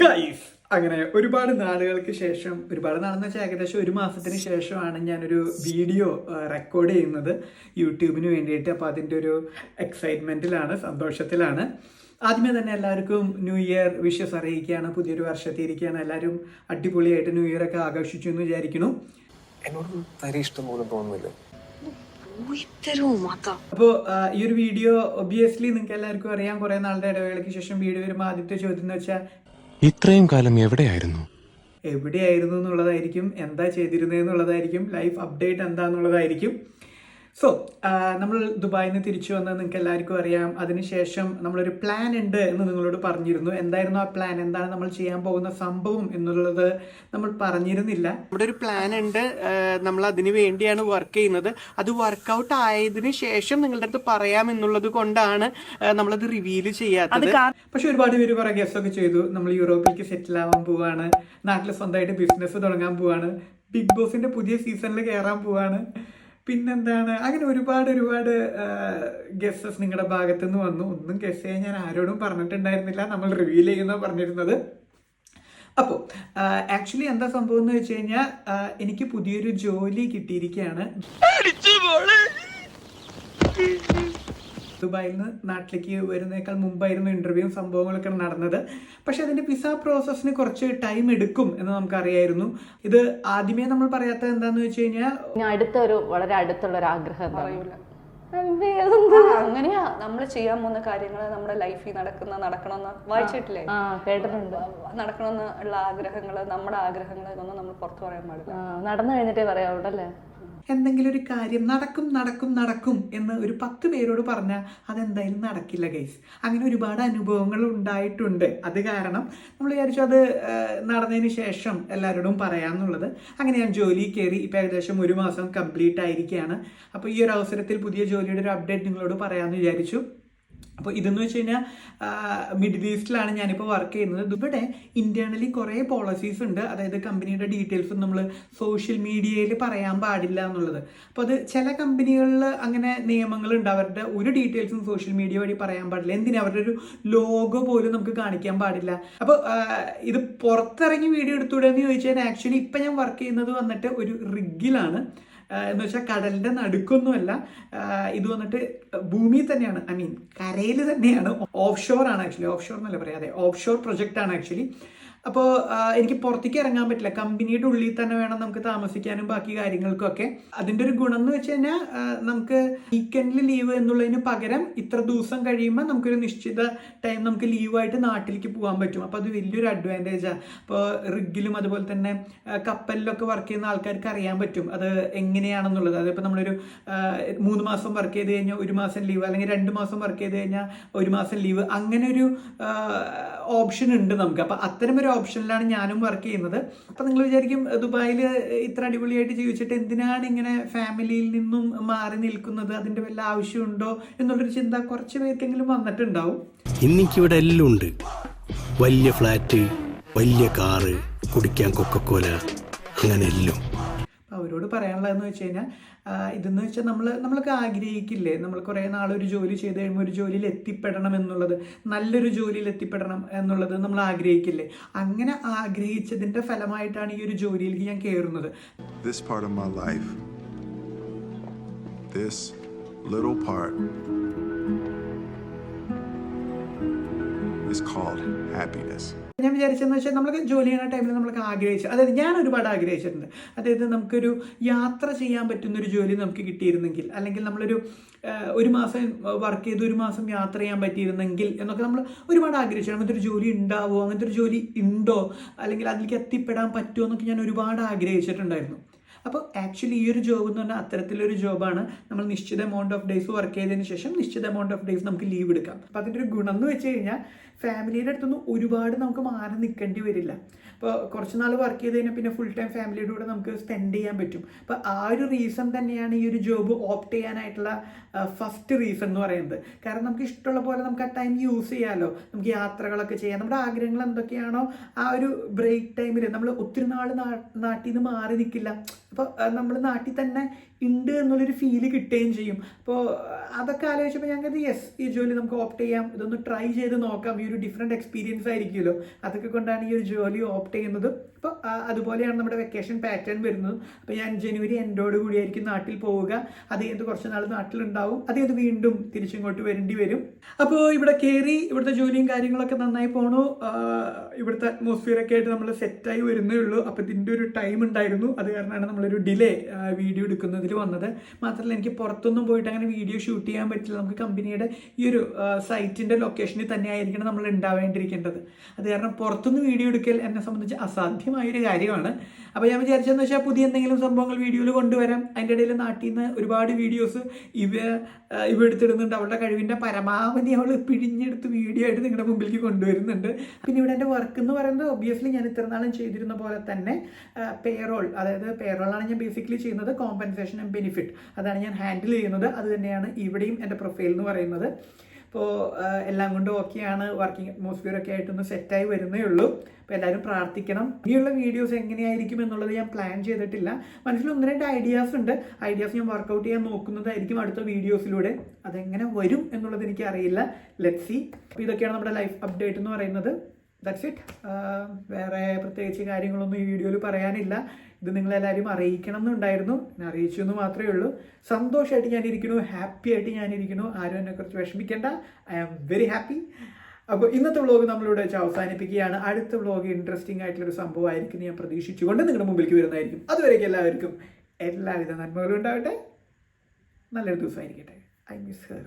Guys അങ്ങനെ ഒരുപാട് നാളുകൾക്ക് ശേഷം, ഒരുപാട് നാളെന്ന് വെച്ചാൽ ഏകദേശം ഒരു മാസത്തിന് ശേഷമാണ് ഞാനൊരു വീഡിയോ റെക്കോർഡ് ചെയ്യുന്നത് യൂട്യൂബിന് വേണ്ടിയിട്ട്. അപ്പോൾ അതിൻ്റെ ഒരു എക്സൈറ്റ്മെൻറ്റിലാണ്, സന്തോഷത്തിലാണ്. ആദ്യമേ തന്നെ എല്ലാവർക്കും ന്യൂ ഇയർ വിഷസ് അറിയിക്കുകയാണ്. പുതിയൊരു വർഷത്തിരിക്കുകയാണ്. എല്ലാവരും അടിപൊളിയായിട്ട് ന്യൂ ഇയർ ഒക്കെ ആഘോഷിച്ചു എന്ന് വിചാരിക്കുന്നു. എന്നോട് തരി ഇഷ്ടം പോലും തോന്നുന്നില്ല. അപ്പോൾ ഈ ഒരു വീഡിയോ ഒബിയസ്ലി നിങ്ങൾക്ക് എല്ലാവർക്കും അറിയാം. കുറേ നാളുടെ ഇടവേളയ്ക്ക് ശേഷം വീഡിയോ വരുമ്പോൾ ആദ്യത്തെ ചോദ്യം എന്ന് വെച്ചാൽ ഇത്രയും കാലം എവിടെയായിരുന്നു എന്നുള്ളതായിരിക്കും, എന്താ ചെയ്തിരുന്നത് എന്നുള്ളതായിരിക്കും, ലൈഫ് അപ്ഡേറ്റ് എന്താന്നുള്ളതായിരിക്കും. സോ നമ്മൾ ദുബായിൽ നിന്ന് തിരിച്ചു വന്നത് നിങ്ങൾക്ക് എല്ലാവർക്കും അറിയാം. അതിനുശേഷം നമ്മളൊരു പ്ലാൻ ഉണ്ട് എന്ന് നിങ്ങളോട് പറഞ്ഞിരുന്നു. എന്തായിരുന്നു ആ പ്ലാൻ, എന്താണ് നമ്മൾ ചെയ്യാൻ പോകുന്ന സംഭവം എന്നുള്ളത് നമ്മൾ പറഞ്ഞിരുന്നില്ല. നമ്മുടെ ഒരു പ്ലാൻ ഉണ്ട്, നമ്മൾ അതിന് വേണ്ടിയാണ് വർക്ക് ചെയ്യുന്നത്. അത് വർക്കൗട്ട് ആയതിനു ശേഷം നിങ്ങളുടെ അടുത്ത് പറയാം എന്നുള്ളത് കൊണ്ടാണ് നമ്മളത് റിവീൽ ചെയ്യാത്തത്. പക്ഷെ ഒരുപാട് പേര് കുറെ ഗസ്സൊക്കെ ചെയ്തു. നമ്മൾ യൂറോപ്പിലേക്ക് സെറ്റിൽ ആവാൻ പോവാണ്, നാട്ടിൽ സ്വന്തമായിട്ട് ബിസിനസ് തുടങ്ങാൻ പോവാണ്, ബിഗ് ബോസിന്റെ പുതിയ സീസണിൽ കയറാൻ പോവാണ്, പിന്നെന്താണ്, അങ്ങനെ ഒരുപാട് ഗസ്സസ് നിങ്ങളുടെ ഭാഗത്തു നിന്ന് വന്നു. ഒന്നും ഗസ് ചെയ്യാൻ ഞാൻ ആരോടും പറഞ്ഞിട്ടുണ്ടായിരുന്നില്ല, നമ്മൾ റിവീൽ ചെയ്യുന്ന പറഞ്ഞിരുന്നത്. അപ്പോൾ ആക്ച്വലി എന്താ സംഭവം എന്ന് വെച്ച് കഴിഞ്ഞാൽ എനിക്ക് പുതിയൊരു ജോലി കിട്ടിയിരിക്കുകയാണ്. ദുബായിൽ നിന്ന് നാട്ടിലേക്ക് വരുന്നേക്കാൾ മുമ്പായിരുന്നു ഇന്റർവ്യൂവും സംഭവങ്ങളൊക്കെ നടന്നത്. പക്ഷെ അതിന്റെ വിസ പ്രോസസ്സിന് കുറച്ച് ടൈം എടുക്കും എന്ന് നമുക്കറിയായിരുന്നു. ഇത് ആദ്യമേ നമ്മൾ പറയാത്തത് എന്താന്ന് വെച്ച് കഴിഞ്ഞാൽ വളരെ അടുത്തുള്ള ഒരു ആഗ്രഹം പറയൂല. അങ്ങനെയാ നമ്മൾ ചെയ്യാൻ പോകുന്ന കാര്യങ്ങൾ നമ്മുടെ ലൈഫിൽ നടക്കണമെന്ന് വായിച്ചിട്ടില്ലേ, കേട്ടിട്ടുണ്ട്. നടക്കണമെന്ന് ഉള്ള ആഗ്രഹങ്ങൾ, നമ്മുടെ ആഗ്രഹങ്ങൾ ഇതൊന്നും നമ്മൾ പുറത്തു പറയാൻ പാടില്ല. നടന്നു കഴിഞ്ഞിട്ടേ പറയാവുള്ളൂ. എന്തെങ്കിലും ഒരു കാര്യം നടക്കും എന്ന് ഒരു 10 പേരോട് പറഞ്ഞാൽ അതെന്തായാലും നടക്കില്ല ഗൈസ്. അങ്ങനെ ഒരുപാട് അനുഭവങ്ങൾ ഉണ്ടായിട്ടുണ്ട്. അത് കാരണം നമ്മൾ വിചാരിച്ചു അത് നടന്നതിന് ശേഷം എല്ലാവരോടും പറയാമെന്നുള്ളത്. അങ്ങനെ ഞാൻ ജോലി കയറി. ഇപ്പം ഏകദേശം 1 മാസം കംപ്ലീറ്റ് ആയിരിക്കുകയാണ്. അപ്പോൾ ഈ ഒരു അവസരത്തിൽ പുതിയ ജോലിയുടെ ഒരു അപ്ഡേറ്റ് നിങ്ങളോട് പറയാമെന്ന് വിചാരിച്ചു. അപ്പോൾ ഇതെന്ന് വെച്ച് കഴിഞ്ഞാൽ മിഡിൽ ഈസ്റ്റിലാണ് ഞാനിപ്പോൾ വർക്ക് ചെയ്യുന്നത്. ഇവിടെ ഇന്റേണലി കുറേ പോളിസീസ് ഉണ്ട്. അതായത് കമ്പനിയുടെ ഡീറ്റെയിൽസ് നമ്മൾ സോഷ്യൽ മീഡിയയിൽ പറയാൻ പാടില്ല എന്നുള്ളത്. അപ്പോൾ അത് ചില കമ്പനികളിൽ അങ്ങനെ നിയമങ്ങളുണ്ട്. അവരുടെ ഒരു ഡീറ്റെയിൽസും സോഷ്യൽ മീഡിയ വഴി പറയാൻ പാടില്ല. എന്തിനാ, അവരുടെ ഒരു ലോഗോ പോലും നമുക്ക് കാണിക്കാൻ പാടില്ല. അപ്പോൾ ഇത് പുറത്തിറങ്ങി വീഡിയോ എടുത്തുകൂടെ എന്ന് ചോദിച്ചാൽ ആക്ച്വലി ഇപ്പം ഞാൻ വർക്ക് ചെയ്യുന്നത് വന്നിട്ട് ഒരു റിഗിലാണ്. എന്ന് വെച്ചാൽ കടലിന്റെ നടുക്കൊന്നുമല്ല, ഇത് വന്നിട്ട് ഭൂമിയിൽ തന്നെയാണ്, ഐ മീൻ കരയിൽ തന്നെയാണ്. ഓഫ് ഷോർ ആണ് ആക്ച്വലി, ഓഫ് ഷോർ എന്നല്ല പറയാതെ ഓഫ് ഷോർ പ്രൊജക്റ്റ് ആണ് ആക്ച്വലി. അപ്പോൾ എനിക്ക് പുറത്തേക്ക് ഇറങ്ങാൻ പറ്റില്ല. കമ്പനിയുടെ ഉള്ളിൽ തന്നെ വേണം നമുക്ക് താമസിക്കാനും ബാക്കി കാര്യങ്ങൾക്കൊക്കെ. അതിൻ്റെ ഒരു ഗുണം എന്ന് വെച്ച് കഴിഞ്ഞാൽ നമുക്ക് വീക്കെൻഡിൽ ലീവ് എന്നുള്ളതിന് പകരം ഇത്ര ദിവസം കഴിയുമ്പോൾ നമുക്കൊരു നിശ്ചിത ടൈം നമുക്ക് ലീവായിട്ട് നാട്ടിലേക്ക് പോകാൻ പറ്റും. അപ്പോൾ അത് വലിയൊരു അഡ്വാൻറ്റേജാണ്. അപ്പോൾ റിഗിലും അതുപോലെ തന്നെ കപ്പലിലൊക്കെ വർക്ക് ചെയ്യുന്ന ആൾക്കാർക്ക് അറിയാൻ പറ്റും അത് എങ്ങനെയാണെന്നുള്ളത്. അതിപ്പോൾ നമ്മളൊരു 3 മാസം വർക്ക് ചെയ്ത് കഴിഞ്ഞാൽ 1 മാസം ലീവ്, അല്ലെങ്കിൽ 2 മാസം വർക്ക് ചെയ്ത് കഴിഞ്ഞാൽ 1 മാസം ലീവ്, അങ്ങനെ ഒരു ഓപ്ഷൻ ഉണ്ട് നമുക്ക്. അപ്പോൾ അത്തരം ഒരു ഓപ്ഷനിലാണ് ഞാനും വർക്ക് ചെയ്യുന്നത്. അപ്പം നിങ്ങൾ വിചാരിക്കും ദുബായിൽ ഇത്ര അടിപൊളിയായിട്ട് ജീവിച്ചിട്ട് എന്തിനാണ് ഇങ്ങനെ ഫാമിലിയിൽ നിന്നും മാറി നിൽക്കുന്നത്, അതിൻ്റെ വല്ല ആവശ്യമുണ്ടോ എന്നുള്ളൊരു ചിന്ത കുറച്ച് പേർക്കെങ്കിലും വന്നിട്ടുണ്ടാവും. ഇന്നിവിടെ എല്ലാം ഉണ്ട്. വലിയ ഫ്ലാറ്റ്, വലിയ കാറ്, കുടിക്കാൻ കൊക്കക്കോല, അങ്ങനെ എല്ലാം. അവരോട് പറയാനുള്ളതെന്ന് വെച്ച് കഴിഞ്ഞാൽ ഇതെന്ന് വെച്ചാൽ നമ്മളൊക്കെ ആഗ്രഹിക്കില്ലേ, നമ്മൾ കുറേ നാളൊരു ജോലി ചെയ്ത് കഴിയുമ്പോൾ ഒരു ജോലിയിൽ എത്തിപ്പെടണം എന്നുള്ളത്, നല്ലൊരു ജോലിയിൽ എത്തിപ്പെടണം എന്നുള്ളത് നമ്മൾ ആഗ്രഹിക്കില്ലേ. അങ്ങനെ ആഗ്രഹിച്ചതിൻ്റെ ഫലമായിട്ടാണ് ഈ ഒരു ജോലിയിലേക്ക് ഞാൻ കയറുന്നത്. This part of my life, this little part is called happiness. ഞാൻ വിചാരിച്ചതെന്ന് വെച്ചാൽ നമ്മളൊക്കെ ജോലി ചെയ്യുന്ന ടൈമിൽ നമ്മളൊക്കെ ആഗ്രഹിച്ചു, അതായത് ഞാൻ ഒരുപാട് ആഗ്രഹിച്ചിട്ടുണ്ട്. അതായത് നമുക്കൊരു യാത്ര ചെയ്യാൻ പറ്റുന്നൊരു ജോലി നമുക്ക് കിട്ടിയിരുന്നെങ്കിൽ, അല്ലെങ്കിൽ നമ്മളൊരു 1 മാസം വർക്ക് ചെയ്ത് 1 മാസം യാത്ര ചെയ്യാൻ പറ്റിയിരുന്നെങ്കിൽ എന്നൊക്കെ നമ്മൾ ഒരുപാട് ആഗ്രഹിച്ചു. അങ്ങനത്തെ ഒരു ജോലി ഉണ്ടാവുമോ, അങ്ങനത്തെ ഒരു ജോലി ഉണ്ടോ, അല്ലെങ്കിൽ അതിലേക്ക് എത്തിപ്പെടാൻ പറ്റുമോ എന്നൊക്കെ ഞാൻ ഒരുപാട് ആഗ്രഹിച്ചിട്ടുണ്ടായിരുന്നു. അപ്പോൾ ആക്ച്വലി ഈ ഒരു ജോബ് എന്ന് പറഞ്ഞാൽ അത്തരത്തിലൊരു ജോബാണ്. നമ്മൾ നിശ്ചിത എമൗണ്ട് ഓഫ് ഡേയ്സ് വർക്ക് ചെയ്തതിന് ശേഷം നിശ്ചിത എമൗണ്ട് ഓഫ് ഡേയ്സ് നമുക്ക് ലീവ് എടുക്കാം. അപ്പോൾ അതിൻ്റെ ഒരു ഗുണം എന്ന് വെച്ച് കഴിഞ്ഞാൽ ഫാമിലിയുടെ അടുത്തൊന്നും ഒരുപാട് നമുക്ക് മാറി നിൽക്കേണ്ടി വരില്ല. അപ്പോൾ കുറച്ച് നാൾ വർക്ക് ചെയ്ത് കഴിഞ്ഞാൽ പിന്നെ ഫുൾ ടൈം ഫാമിലിയുടെ കൂടെ നമുക്ക് സ്പെൻഡ് ചെയ്യാൻ പറ്റും. അപ്പോൾ ആ ഒരു റീസൺ തന്നെയാണ് ഈ ഒരു ജോബ് ഓപ്റ്റ് ചെയ്യാനായിട്ടുള്ള ഫസ്റ്റ് റീസൺ എന്ന് പറയുന്നത്. കാരണം നമുക്ക് ഇഷ്ടമുള്ള പോലെ നമുക്ക് ആ ടൈം യൂസ് ചെയ്യാമല്ലോ, നമുക്ക് യാത്രകളൊക്കെ ചെയ്യാം. നമ്മുടെ ആഗ്രഹങ്ങൾ എന്തൊക്കെയാണോ ആ ഒരു ബ്രേക്ക് ടൈമിൽ നമ്മൾ ഒത്തിരി നാൾ നാട്ടിൽ നിന്ന് മാറി നിൽക്കില്ല. അപ്പോൾ നമ്മൾ നാട്ടിൽ തന്നെ ഉണ്ട് എന്നുള്ളൊരു ഫീല് കിട്ടുകയും ചെയ്യും. അപ്പോൾ അതൊക്കെ ആലോചിച്ചപ്പോൾ ഞാൻ കരുതി യെസ്, ഈ ജോലി നമുക്ക് ഓപ്റ്റ് ചെയ്യാം, ഇതൊന്ന് ട്രൈ ചെയ്ത് നോക്കാം, ഈ ഒരു ഡിഫറെൻറ്റ് എക്സ്പീരിയൻസ് ആയിരിക്കുമല്ലോ, അതൊക്കെ കൊണ്ടാണ് ഈ ഒരു ജോലി ഓപ്റ്റ് ചെയ്യുന്നത്. അപ്പോൾ അതുപോലെയാണ് നമ്മുടെ വെക്കേഷൻ പാറ്റേൺ വരുന്നത്. അപ്പോൾ ഞാൻ ജനുവരി എൻഡോട് കൂടിയായിരിക്കും നാട്ടിൽ പോവുക. അത് കഴിഞ്ഞിട്ട് കുറച്ച് നാൾ നാട്ടിലുണ്ടാവും, അത് കഴിഞ്ഞിട്ട് വീണ്ടും തിരിച്ചിങ്ങോട്ട് വരേണ്ടി വരും. അപ്പോൾ ഇവിടെ കയറി ഇവിടുത്തെ ജോലിയും കാര്യങ്ങളൊക്കെ നന്നായി പോണു. ഇവിടുത്തെ അറ്റ്മോസ്ഫിയറൊക്കെ ആയിട്ട് നമ്മൾ സെറ്റായി വരുന്നേ ഉള്ളൂ. അപ്പോൾ ഇതിൻ്റെ ഒരു ടൈം ഉണ്ടായിരുന്നു, അത് കാരണമാണ് നമ്മളൊരു ഡിലേ വീഡിയോ എടുക്കുന്നതിൽ വന്നത്. മാത്രമല്ല എനിക്ക് പുറത്തൊന്നും പോയിട്ട് അങ്ങനെ വീഡിയോ ഷൂട്ട് ചെയ്യാൻ പറ്റില്ല. നമുക്ക് കമ്പനിയുടെ ഈ ഒരു സൈറ്റിൻ്റെ ലൊക്കേഷനിൽ തന്നെ ആയിരിക്കണം നമ്മൾ ഉണ്ടാവേണ്ടിയിരിക്കേണ്ടത്. അത് കാരണം പുറത്തുനിന്ന് വീഡിയോ എടുക്കൽ എന്നെ സംബന്ധിച്ച് അസാധ്യമായൊരു കാര്യമാണ്. അപ്പോൾ ഞാൻ വിചാരിച്ചതെന്ന് വെച്ചാൽ പുതിയ എന്തെങ്കിലും സംഭവങ്ങൾ വീഡിയോയിൽ കൊണ്ടുവരാം. അതിൻ്റെ ഇടയിൽ നാട്ടിൽ നിന്ന് ഒരുപാട് വീഡിയോസ് ഇവ എടുത്തിടുന്നുണ്ട്. അവളുടെ കഴിവിൻ്റെ പരമാവധി അവൾ പിഴിഞ്ഞെടുത്ത് വീഡിയോ ആയിട്ട് നിങ്ങളുടെ മുമ്പിലേക്ക് കൊണ്ടുവരുന്നുണ്ട്. പിന്നെ ഇവിടെ എൻ്റെ വർക്ക് എന്ന് പറയുന്നത് ഒബ്വിയസ്ലി ഞാൻ ഇത്ര നാളും ചെയ്തിരുന്ന പോലെ തന്നെ പേറോൾ, അതായത് പേറോളാണ് ഞാൻ ബേസിക്കലി ചെയ്യുന്നത്. കോമ്പൻസേഷൻ ആൻഡ് ബെനിഫിറ്റ് അതാണ് ഞാൻ ഹാൻഡിൽ ചെയ്യുന്നത്. അത് തന്നെയാണ് ഇവിടെയും എൻ്റെ പ്രൊഫൈൽ എന്ന് പറയുന്നത്. അപ്പോൾ എല്ലാം കൊണ്ടും ഓക്കെയാണ്. വർക്കിംഗ് അറ്റ്മോസ്ഫിയർ ഒക്കെ ആയിട്ടൊന്ന് സെറ്റായി വരുന്നേ ഉള്ളൂ. അപ്പോൾ എല്ലാവരും പ്രാർത്ഥിക്കണം. ഇനിയുള്ള വീഡിയോസ് എങ്ങനെയായിരിക്കും എന്നുള്ളത് ഞാൻ പ്ലാൻ ചെയ്തിട്ടില്ല. മനസ്സിൽ 1-2 ഐഡിയാസ് ഉണ്ട്. ഐഡിയാസ് ഞാൻ വർക്കൗട്ട് ചെയ്യാൻ നോക്കുന്നതായിരിക്കും അടുത്ത വീഡിയോസിലൂടെ. അതെങ്ങനെ വരും എന്നുള്ളത് എനിക്ക് അറിയില്ല. Let's see. അപ്പോൾ ഇതൊക്കെയാണ് നമ്മുടെ ലൈഫ് അപ്ഡേറ്റ് എന്ന് പറയുന്നത്. That's it. വേറെ പ്രത്യേകിച്ച് കാര്യങ്ങളൊന്നും ഈ വീഡിയോയിൽ പറയാനില്ല. ഇത് നിങ്ങളെല്ലാവരും അറിയിക്കണം എന്നുണ്ടായിരുന്നു, ഞാൻ അറിയിച്ചു എന്ന് മാത്രമേ ഉള്ളൂ. സന്തോഷമായിട്ട് ഞാനിരിക്കുന്നു, ഹാപ്പി ആയിട്ട് ഞാനിരിക്കുന്നു. ആരും എന്നെക്കുറിച്ച് വിഷമിക്കേണ്ട. I am very happy. അപ്പോൾ ഇന്നത്തെ വ്ളോഗ് നമ്മളിവിടെ വെച്ച് അവസാനിപ്പിക്കുകയാണ്. അടുത്ത വ്ളോഗ് ഇൻട്രസ്റ്റിംഗ് ആയിട്ടുള്ളൊരു സംഭവമായിരിക്കും ഞാൻ പ്രതീക്ഷിച്ചുകൊണ്ട് നിങ്ങളുടെ മുമ്പിലേക്ക് വരുന്നതായിരിക്കും. അതുവരേക്കും എല്ലാവർക്കും എല്ലാവിധ നന്മകളും ഉണ്ടാവട്ടെ. നല്ലൊരു ദിവസമായിരിക്കട്ടെ. I miss her.